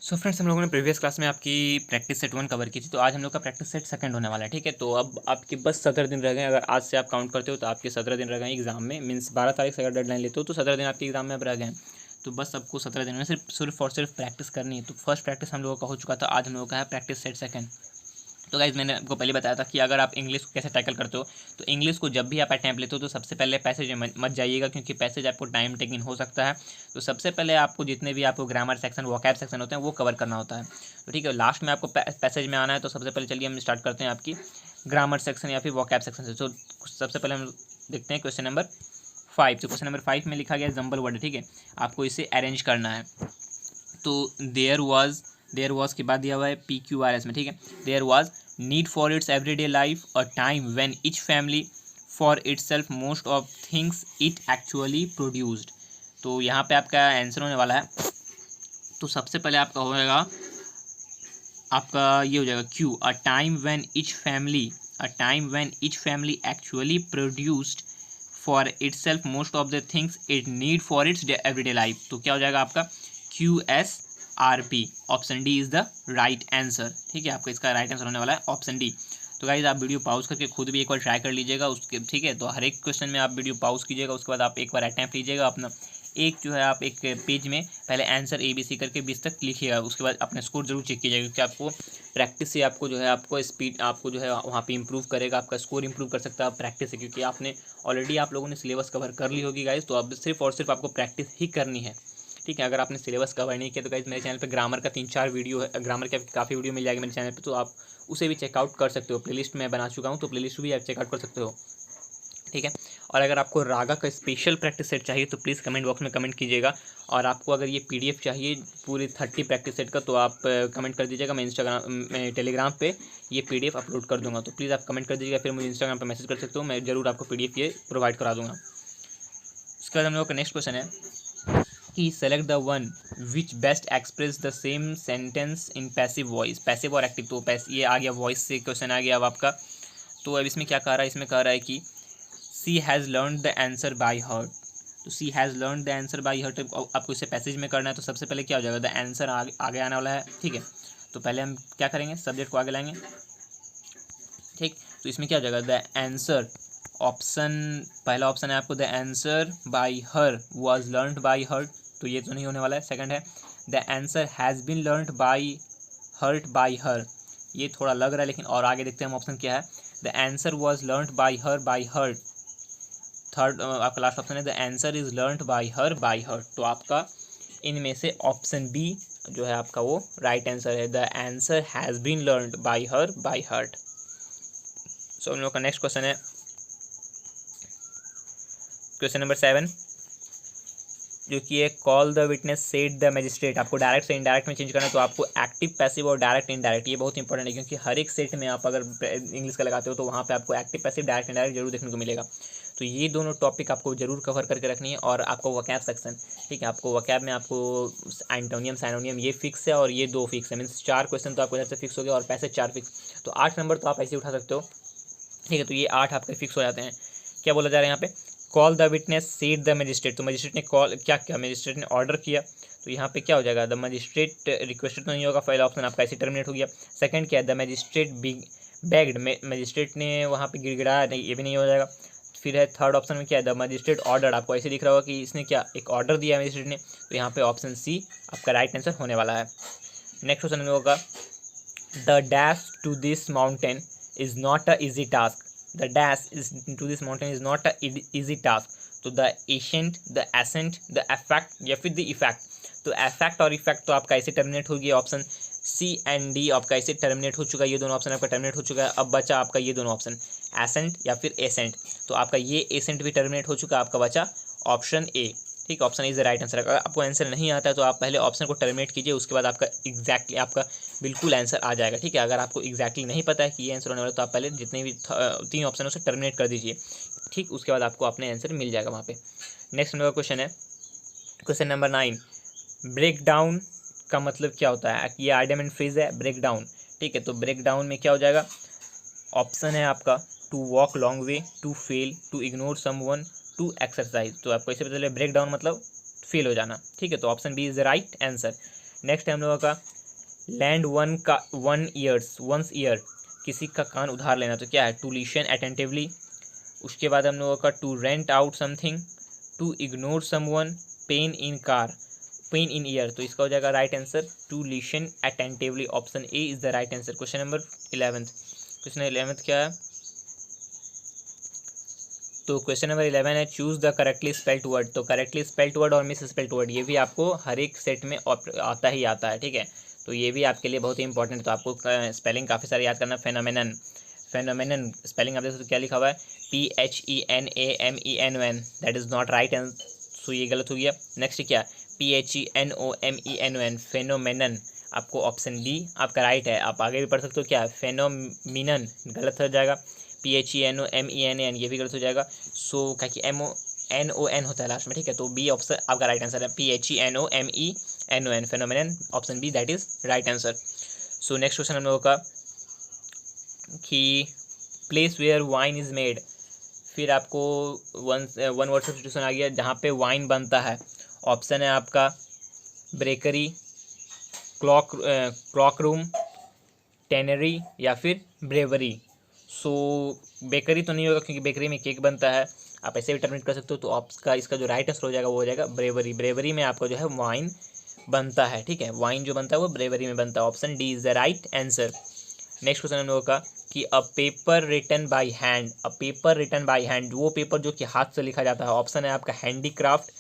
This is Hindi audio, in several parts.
सो फ्रेंड्स, हम लोगों ने प्रीवियस क्लास में आपकी प्रैक्टिस सेट 1 कवर की थी। तो आज हम लोग का प्रैक्टिस सेट सेकंड होने वाला है। ठीक है, तो अब आपके बस 17 दिन रह गए। अगर आज से आप काउंट करते हो तो आपके 17 दिन रह गए एग्जाम में। मीन्स 12 तारीख से अगर डेडलाइन लेते हो तो 17 दिन आपके एग्जाम में अब रह गए हैं। तो बस आपको 17 दिन में सिर्फ और सिर्फ प्रैक्टिस करनी है। तो फर्स्ट प्रैक्टिस हम लोगों का हो चुका था, आज हम लोगों का है प्रैक्टिस सेट सेकंड। तो गाइज, मैंने आपको पहले बताया था कि अगर आप इंग्लिश को कैसे टैकल करते हो, तो इंग्लिश को जब भी आप अटैम्प्ट लेते हो तो सबसे पहले पैसेज में मत जाइएगा, क्योंकि पैसेज आपको टाइम टेकिंग हो सकता है। तो सबसे पहले आपको जितने भी आपको ग्रामर सेक्शन, वोकैब सेक्शन होते हैं वो कवर करना होता है। तो ठीक है, लास्ट में आपको पैसेज में आना है। तो सबसे पहले चलिए हम स्टार्ट करते हैं आपकी ग्रामर सेक्शन या फिर वोकैब सेक्शन से। तो सबसे पहले हम देखते हैं क्वेश्चन नंबर 5। तो क्वेश्चन नंबर 5 में लिखा गया जंबल वर्ड। ठीक है, आपको इसे अरेंज करना है। तो देयर वॉज के बाद दिया हुआ है PQRS में। ठीक है, there was need for its everyday life a time when each family for itself most of things it actually produced. तो यहाँ पे आपका आंसर होने वाला है। तो सबसे पहले आपका होगा, आपका ये हो जाएगा Q, a time when each family actually produced for itself most of the things it need for its everyday life. तो क्या हो जाएगा आपका QSRP। Option D is the right answer. ठीक है, आपका इसका राइट आंसर होने वाला है ऑप्शन डी। तो गाइज, आप वीडियो पॉज करके खुद भी एक बार ट्राई कर लीजिएगा उसके। ठीक है, तो हर एक क्वेश्चन में आप वीडियो पॉज कीजिएगा, उसके बाद आप एक बार अटैम्प्ट लीजिएगा अपना। एक जो है आप एक पेज में पहले आंसर ABC करके 20 तक लिखिएगा, उसके बाद अपने स्कोर जरूर चेक कीजिएगा, क्योंकि आपको प्रैक्टिस से आपको जो है आपको स्पीड आपको जो है वहाँ पे इंप्रूव करेगा, आपका स्कोर इंप्रूव कर सकता है प्रैक्टिस से। क्योंकि आपने ऑलरेडी आप लोगों ने सिलेबस कवर कर ली होगी गाइज, तो अब सिर्फ और सिर्फ आपको प्रैक्टिस ही करनी है। ठीक है, अगर आपने सिलेबस कवर नहीं किया तो गाइज मेरे चैनल पे ग्रामर का 3-4 वीडियो है, ग्रामर के काफ़ी वीडियो मिल जाएगी मेरे चैनल पे, तो आप उसे भी चेकआउट कर सकते हो। प्लेलिस्ट में बना चुका हूँ, तो प्लेलिस्ट भी आप चेकआउट कर सकते हो। ठीक है, और अगर आपको रागा का स्पेशल प्रैक्टिस सेट चाहिए तो प्लीज़ कमेंट बॉक्स में कमेंट कीजिएगा। और आपको अगर ये PDF चाहिए पूरी 30 प्रैक्टिस सेट का, तो आप कमेंट कर दीजिएगा। मैं टेलीग्राम पे ये PDF अपलोड कर दूंगा, तो प्लीज़ आप कमेंट कर दीजिएगा, फिर मुझे इंस्टाग्राम पर मैसेज कर सकते हो, मैं ज़रूर आपको PDF ये प्रोवाइड करा दूँगा। उसके बाद हम लोग का नेक्स्ट क्वेश्चन है कि select the one which best express the same sentence in passive voice. Passive और एक्टिव, तो ये आ गया वॉइस से क्वेश्चन आ गया अब आपका। तो अब इसमें क्या कह रहा है, इसमें कह रहा है कि she has learn the answer by hurt. तो she has learn the answer by heart आपको इसे पैसेज में करना है। तो सबसे पहले क्या हो जाएगा, द आंसर आगे आने वाला है। ठीक है, तो पहले हम क्या करेंगे, सब्जेक्ट को आगे लाएंगे। ठीक, तो इसमें क्या हो जाएगा, द आंसर, ऑप्शन पहला ऑप्शन है आपको, the answer by her was learned by hurt. तो ये तो नहीं होने वाला है। सेकंड है, the answer has been learned by hurt by her. ये थोड़ा लग रहा है, लेकिन और आगे देखते हैं हम ऑप्शन क्या है, the answer was learned by hurt. Third आपका लास्ट ऑप्शन है, the answer is learned by hurt. तो आपका इनमें से ऑप्शन बी जो है आपका वो राइट आंसर है, the answer has been learned by heart. So हम लोग का नेक्स्ट क्वेश्चन है क्वेश्चन नंबर 7, जो कि है call the witness said the magistrate. आपको डायरेक्ट से इनडायरेक्ट में चेंज करना है। तो आपको एक्टिव, पैसिव और डायरेक्ट इनडायरेक्ट, ये बहुत इंपॉर्टेंट है, क्योंकि हर एक सेट में आप अगर इंग्लिश का लगाते हो तो वहाँ पे आपको एक्टिव, पैसिव, डायरेक्ट, इनडायरेक्ट जरूर देखने को मिलेगा। तो ये दोनों टॉपिक आपको जरूर कवर करके रखनी है। और आपको वोकैब सेक्शन, ठीक है, आपको वोकैब में आपको एंटोनियम, साइनोनियम ये फिक्स है और ये 2 फिक्स है। मीन्स 4 क्वेश्चन तो आपको इधर से फिक्स हो गया और पैसे 4 फिक्स। तो 8 नंबर तो आप ऐसे उठा सकते हो। ठीक है, तो ये 8 आपके फिक्स हो जाते हैं। क्या बोला जा रहा है यहाँ पे, call the witness said the magistrate. तो मजिस्ट्रेट ने कॉल क्या किया, मजिस्ट्रेट ने ऑर्डर किया। तो यहाँ पे क्या हो जाएगा, द मजिस्ट्रेट रिक्वेस्टेड तो नहीं होगा, पहला ऑप्शन आपका ऐसे टर्मिनेट हो गया। सेकंड क्या है, द मजिस्ट्रेट बेग्ड, मजिस्ट्रेट ने वहाँ पे गिड़गिड़ाया, नहीं ये भी नहीं हो जाएगा। फिर है थर्ड ऑप्शन में क्या है, द मजिस्ट्रेट ऑर्डर। आपको ऐसे दिख रहा होगा कि इसने क्या एक ऑर्डर दिया मजिस्ट्रेट ने। तो यहाँ पे ऑप्शन सी आपका राइट आंसर होने वाला है। नेक्स्ट क्वेश्चन में होगा, the dash to this mountain is not a easy task. The dash is to this mountain is not a easy task. तो the ascent, the effect या फिर the effect। तो effect और effect तो आपका ऐसे टर्मिनेट हो गया। ऑप्शन C एंड D आपका ऐसे टर्मिनेट हो चुका है, ये दोनों ऑप्शन आपका टर्मिनेट हो चुका है। अब बचा आपका ये दोनों ऑप्शन, ascent या फिर ascent। तो आपका ये ascent भी टर्मिनेट हो चुका है, आपका बचा ऑप्शन A। ठीक, option is the right answer. अगर आपको आंसर नहीं आता है तो आप पहले ऑप्शन को टर्मिनेट कीजिए, उसके बाद आपका एग्जैक्टली आपका बिल्कुल आंसर आ जाएगा। ठीक है, अगर आपको एग्जैक्टली नहीं पता है कि ये आंसर होने वाला है तो आप पहले जितने भी 3 ऑप्शन है उसे टर्मिनेट कर दीजिए। ठीक, उसके बाद आपको अपने आंसर मिल जाएगा वहाँ पे। नेक्स्ट नंबर क्वेश्चन है क्वेश्चन नंबर 9, ब्रेक डाउन का मतलब क्या होता है। ये आइडियम एंड फ्रेज है, ब्रेक डाउन। ठीक है, तो ब्रेक डाउन में क्या हो जाएगा, ऑप्शन है आपका to walk long way, to fail, to ignore someone, to exercise. तो आपको इससे पता चले ब्रेक डाउन मतलब फेल हो जाना। ठीक है, तो option B is the right answer. Next है हम लोगों का लैंड वन का 1 ईयर्स वंस ईयर, किसी का कान उधार लेना, तो क्या है टू लिसन अटेंटिवली। उसके बाद हम लोगों का to rent out something, to ignore someone, pain in car, pain in ear, तो इसका हो जाएगा right answer to listen attentively, option A is the right answer. Question number 11, question 11 क्या है, तो क्वेश्चन नंबर 11 है choose the correctly spelled word. तो करेक्टली स्पेल्ड वर्ड और मिस स्पेल्ड वर्ड ये भी आपको हर एक सेट में आता ही आता है, ठीक है, तो ये भी आपके लिए बहुत ही इंपॉर्टेंट है। तो आपको स्पेलिंग काफ़ी सारे याद करना। फेनोमेनन, फेनोमेनन स्पेलिंग आप देख सकते हो क्या लिखा हुआ है, PHENAMENON, that is not right answer, so ये गलत हो गया। नेक्स्ट क्या, PHENOMENON, फेनोमेनन, आपको ऑप्शन बी आपका राइट है। आप आगे भी पढ़ सकते हो क्या, फेनोमिनन, गलत हो जाएगा। PHENOMENAN ये भी गलत हो जाएगा। सो क्या कि MONON होता है लास्ट में, ठीक है, तो बी ऑप्शन आपका राइट आंसर है, PHENOMENON, phenomenon, option B that is right answer. So next question हम लोगों का कि place where wine is made, फिर आपको वन वर्ड सब्स्टिट्यूशन आ गया जहाँ पे वाइन बनता है। ऑप्शन है आपका ब्रेकरी, क्लॉक रूम, टेनरी या फिर ब्रेवरी। सो बेकरी तो नहीं होगा क्योंकि बेकरी में केक बनता है, आप ऐसे भी टर्मिनेट कर सकते हो, तो आपका इसका जो राइट आंसर हो जाएगा वो हो जाएगा ब्रेवरी। ब्रेवरी में आपका जो है वाइन बनता है, ठीक है, वाइन जो बनता है वो ब्रेवरी में बनता है, option D is the right answer. Next question हम लोगों का कि a paper written by hand, a paper written by hand, वो पेपर जो कि हाथ से लिखा जाता है। ऑप्शन है आपका हैंडीक्राफ्ट,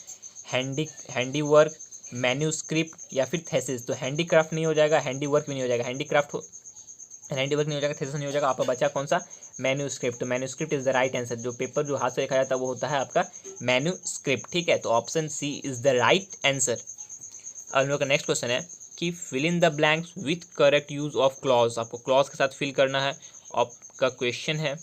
हैंडीवर्क, मैन्यूस्क्रिप्ट या फिर थेसिस। तो हैंडीक्राफ्ट नहीं हो जाएगा, हैंडीवर्क भी नहीं हो जाएगा, हैंडीवर्क नहीं हो जाएगा, थेसिस नहीं हो जाएगा, आपका बचा कौन सा, मैन्यूस्क्रिप्ट। तो manuscript is the right answer, जो पेपर जो हाथ से लिखा जाता है वो होता है आपका मैन्यूस्क्रिप्ट, ठीक है, तो option C is the right answer. अब हम लोग का नेक्स्ट क्वेश्चन है कि fill in the blanks with correct use of clause, आपको क्लॉज के साथ फिल करना है। आपका क्वेश्चन है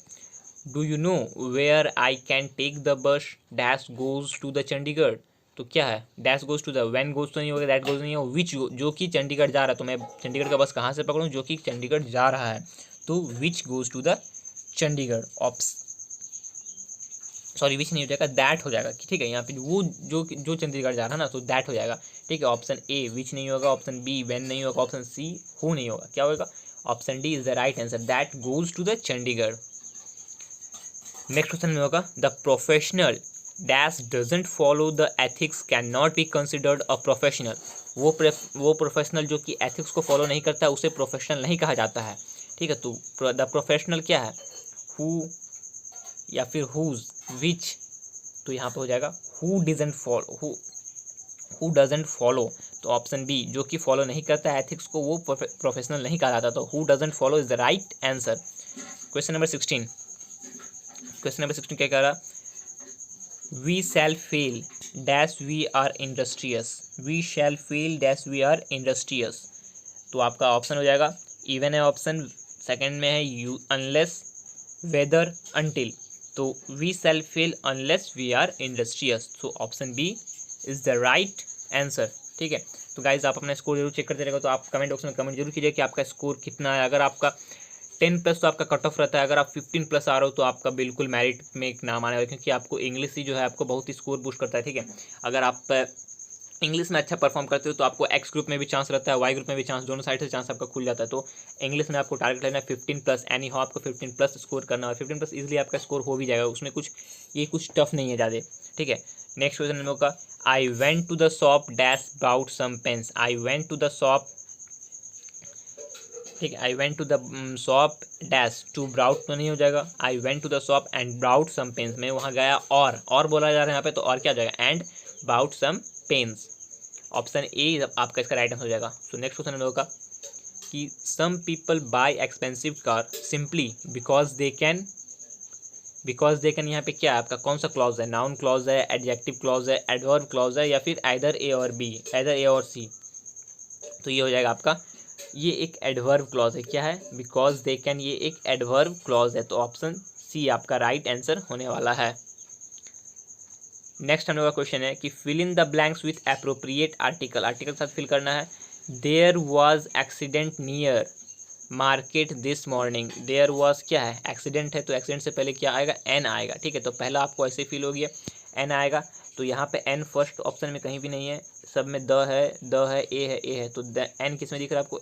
do you know where I can take the bus dash goes to the Chandigarh, तो क्या है, dash goes to the, when goes तो नहीं होगा, दैट गोज नहीं होगा, विच जो कि चंडीगढ़ जा रहा है, तो मैं चंडीगढ़ का बस कहाँ से पकड़ूँ, जो कि चंडीगढ़ जा रहा है, तो which goes to the Chandigarh, sorry which नहीं हो जाएगा, दैट हो जाएगा, ठीक है, यहाँ पे वो जो चंडीगढ़ जा रहा है ना, तो दैट हो जाएगा, ठीक है, ऑप्शन ए विच नहीं होगा, ऑप्शन बी व्हेन नहीं होगा, ऑप्शन सी हु नहीं होगा, क्या होगा, option D is the right answer, that goes to the Chandigarh. Next question में होगा the professional dash doesn't follow the ethics can not be considered a professional, वो प्रोफेशनल जो कि एथिक्स को फॉलो नहीं करता है उसे प्रोफेशनल नहीं कहा जाता है, ठीक है, तो द प्रोफेशनल क्या है, हु या फिर हुज, विच, तो यहाँ पे हो जाएगा हु डजेंट फॉलो, तो ऑप्शन बी जो कि फॉलो नहीं करता है एथिक्स को वो प्रोफेशनल नहीं कहा जाता, तो who doesn't follow is the right answer. Question number 16, question number 16 क्या कह रहा, we shall fail dash we are industrious, we shall fail dash we are industrious, तो आपका ऑप्शन हो जाएगा इवन है ऑप्शन, सेकंड में है यू अनलेस, वेदर, अनटिल, तो we shall fail unless we are industrious, तो option B is the right answer, ठीक है। तो गाइज आप अपना स्कोर जरूर चेक करते रहेगा, तो आप कमेंट बॉक्स में कमेंट जरूर कीजिए कि आपका स्कोर कितना है। अगर आपका 10+ तो आपका कट ऑफ रहता है, अगर आप 15+ आ रहे हो तो आपका बिल्कुल मेरिट में एक नाम आने वाला है, क्योंकि आपको इंग्लिश ही जो है आपको बहुत ही स्कोर बूस्ट करता है, ठीक है। अगर आप इंग्लिश में अच्छा परफॉर्म करते हो तो आपको एक्स ग्रुप में भी चांस रहता है, वाई ग्रुप में भी चांस, दोनों साइड से चांस आपका खुल जाता है। तो इंग्लिश में आपको टारगेट लेना है 15+, एनी हाउ आपको 15+ स्कोर करना है, 15+ इजीली आपका स्कोर हो भी जाएगा, उसमें कुछ टफ नहीं है ज़्यादा, ठीक है। नेक्स्ट क्वेश्चन हम लोग का, I went to the shop dash bought some pens, I went to the shop, ठीक है, I went to the shop dash, to brought तो नहीं हो जाएगा, I went to the shop and brought some pens, मैं वहाँ गया और बोला जा रहा है यहाँ पे, तो और क्या हो जाएगा, and bought some pens, option A आपका इसका राइट आंसर हो जाएगा। सो नेक्स्ट क्वेश्चन हम लोगों का कि some people buy expensive car simply because they can, यहाँ पे क्या है आपका, कौन सा क्लॉज है, नाउन क्लॉज है, एडजेक्टिव क्लॉज है, एडवर्ब क्लॉज है, या फिर आइदर ए और बी, आइदर ए और सी, तो ये हो जाएगा आपका, ये एक एडवर्ब क्लॉज है, क्या है, बिकॉज दे कैन, ये एक एडवर्ब क्लॉज है, तो ऑप्शन सी आपका राइट आंसर होने वाला है। नेक्स्ट हम लोग का क्वेश्चन है कि fill in the blanks with appropriate article, article के साथ फिल करना है। There was accident near market this morning, there was क्या है, एक्सीडेंट है, तो एक्सीडेंट से पहले क्या आएगा, एन आएगा, ठीक है, तो पहला आपको ऐसे फील हो गया एन आएगा, तो यहाँ पे एन फर्स्ट ऑप्शन में कहीं भी नहीं है, सब में द है, ए है, तो एन किस में दिख रहा है आपको?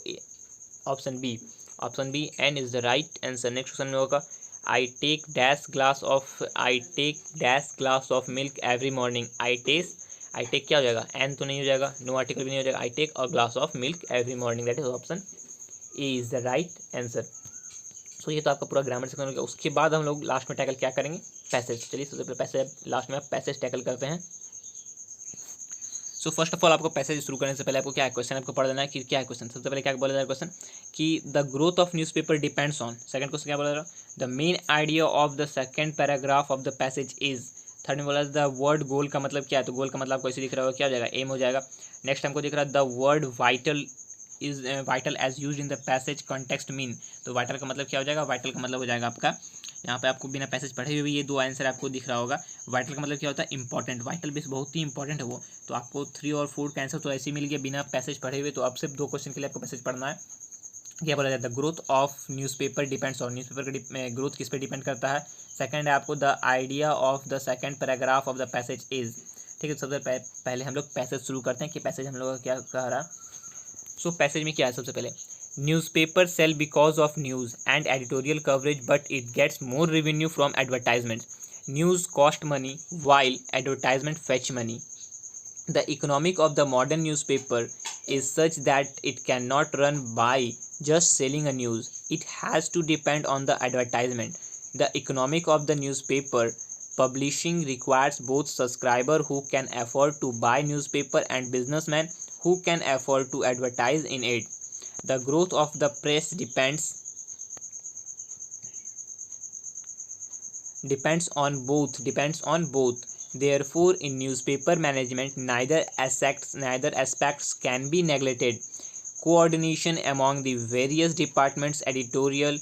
Option B an is the right answer. Next question में होगा I take dash glass of milk every morning. I take क्या हो जाएगा? एन तो नहीं हो जाएगा, नो आर्टिकल भी नहीं हो जाएगा, I take a glass of milk every morning, that is option A is the right answer. So ये तो आपका पूरा ग्रामर सेक्शन हो गया। उसके बाद हम लोग लास्ट में टैकल क्या करेंगे? पैसेज। चलिए सबसे पहले पैसेज, लास्ट में पैसेज टैकल करते हैं। सो फर्स्ट ऑफ ऑल आपको पैसेज शुरू करने से पहले आपको क्या है क्वेश्चन आपको पढ़ देना है कि क्या है क्वेश्चन। सबसे पहले क्या बोला जा रहा है क्वेश्चन कि the growth of newspaper depends on. Second question क्या बोला जा रहा है? The main idea of the second paragraph of the passage is. Third में बोला द वर्ड गोल का मतलब क्या है? तो गोल का मतलब आपको ऐसे दिख रहा होगा, क्या हो जाएगा? एम हो जाएगा। नेक्स्ट हमको दिख रहा है the word vital is vital as use in the passage context mean. तो वाइटल का मतलब क्या हो जाएगा? वाइटल का मतलब हो जाएगा आपका, यहाँ पे आपको बिना पैसेज पढ़े हुए ये दो आंसर आपको दिख रहा होगा। वाइटल का मतलब क्या होता है? इंपॉर्टेंट। वाइटल बेस बहुत ही इंपॉर्टेंट है वो। तो आपको 3 और 4 का आंसर तो ऐसे ही मिल गया बिना पैसेज पढ़े हुए। तो अब सिर्फ 2 क्वेश्चन के लिए आपको पैसेज पढ़ना है। क्या बोला जाता है? Growth of newspaper depends on. Newspaper का ग्रोथ किस पे डिपेंड करता है? सेकंड है आपको the idea of the second paragraph of the passage is. ठीक है, सबसे पहले हम लोग पैसेज शुरू करते हैं कि पैसेज हम लोग का क्या कह रहा है। सो पैसेज में क्या है? सबसे पहले newspaper sell because of news and editorial coverage, but it gets more revenue from advertisements. News cost money while advertisement fetch money. The economic of the modern newspaper is such that it cannot run by just selling a news. It has to depend on the advertisement. The economic of the newspaper publishing requires both subscriber who can afford to buy newspaper and businessmen who can afford to advertise in it. The growth of the press depends on both. Therefore, in newspaper management, neither aspects can be neglected. Coordination among the various departments, editorial,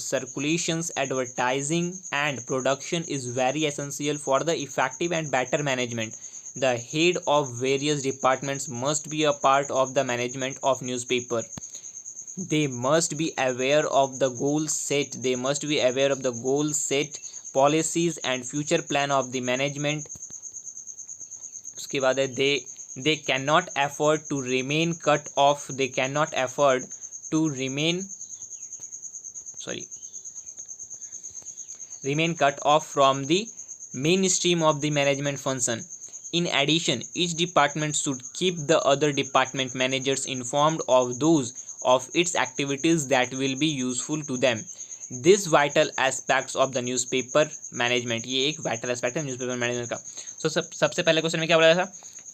circulations, advertising, and production is very essential for the effective and better management. The head of various departments must be a part of the management of newspaper. They must be aware of the goals set, policies and future plan of the management. उसके बाद है they cannot afford to remain cut off from the mainstream of the management function. In addition, each department should keep the other department managers informed of those of its activities that will be useful to them. This vital aspects of the newspaper management. ये एक vital aspect है newspaper management का. So सबसे पहले क्वेश्चन में क्या बोला था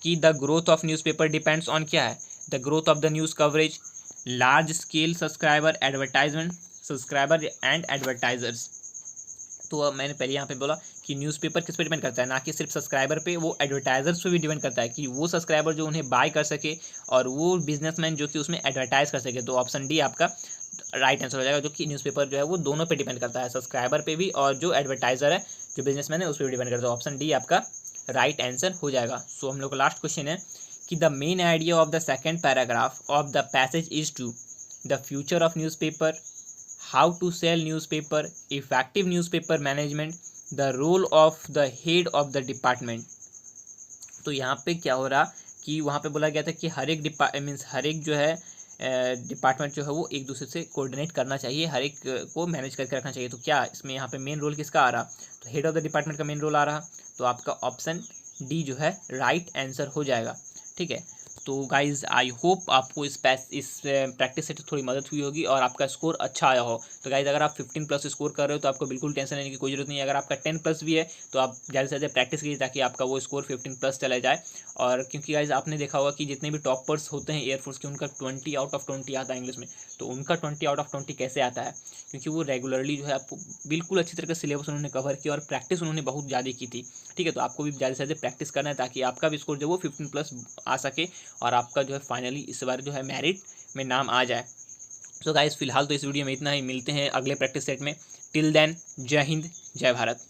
कि the growth of newspaper depends on क्या है? The growth of the news coverage, large scale subscriber, advertisement, subscriber and advertisers. तो मैंने पहले यहाँ पे बोला कि न्यूज़पेपर किस पे डिपेंड करता है, ना कि सिर्फ सब्सक्राइबर पे, वो एडवर्टाइजर्स पे भी डिपेंड करता है कि वो सब्सक्राइबर जो उन्हें बाय कर सके और वो बिजनेसमैन जो कि उसमें एडवर्टाइज कर सके। तो ऑप्शन डी आपका राइट आंसर हो जाएगा, जो कि न्यूज़पेपर जो है वो दोनों पे डिपेंड करता है, सब्सक्राइबर पे भी और जो एडवर्टाइजर है, जो बिजनेसमैन है, उस पर भी डिपेंड करता है। ऑप्शन डी आपका राइट आंसर हो जाएगा। सो हम लोग का लास्ट क्वेश्चन है कि the main idea of the second paragraph of the passage is to the future of newspaper, how to sell newspaper, effective newspaper management, the role of the head of the department. तो यहाँ पे क्या हो रहा कि वहाँ पे बोला गया था कि हर एक जो है डिपार्टमेंट जो है वो एक दूसरे से कोऑर्डिनेट करना चाहिए, हर एक को मैनेज करके रखना चाहिए। तो क्या इसमें यहाँ पे मेन रोल किसका आ रहा? तो हेड ऑफ द डिपार्टमेंट का मेन रोल आ रहा। तो आपका ऑप्शन डी जो है राइट आंसर हो जाएगा। ठीक है, तो गाइज़ आई होप आपको इस प्रैक्टिस से थोड़ी मदद हुई होगी और आपका स्कोर अच्छा आया हो। तो गाइज़ अगर आप 15+ स्कोर कर रहे हो तो आपको बिल्कुल टेंशन लेने की कोई ज़रूरत नहीं है। अगर आपका 10+ भी है तो आप ज़्यादा से ज़्यादा प्रैक्टिस कीजिए ताकि आपका वो स्कोर 15+ चला जाए। और क्योंकि गाइज़ आपने देखा होगा कि जितने भी टॉपर्स होते हैं एयरफोर्स के, उनका 20 आउट ऑफ 20 आता है इंग्लिश में। तो उनका 20 आउट ऑफ 20 कैसे आता है? क्योंकि वो रेगुलरली जो है आपको बिल्कुल अच्छी तरह का सिलेबस उन्होंने कवर किया और प्रैक्टिस उन्होंने बहुत ज़्यादा की थी। ठीक है, तो आपको भी ज़्यादा से ज़्यादा प्रैक्टिस करना है ताकि आपका भी स्कोर जो वो 15+ आ सके और आपका जो है फाइनली इस बार जो है मेरिट में नाम आ जाए। सो गाइस फिलहाल तो इस वीडियो में इतना ही, मिलते हैं अगले प्रैक्टिस सेट में। टिल देन जय हिंद जय भारत।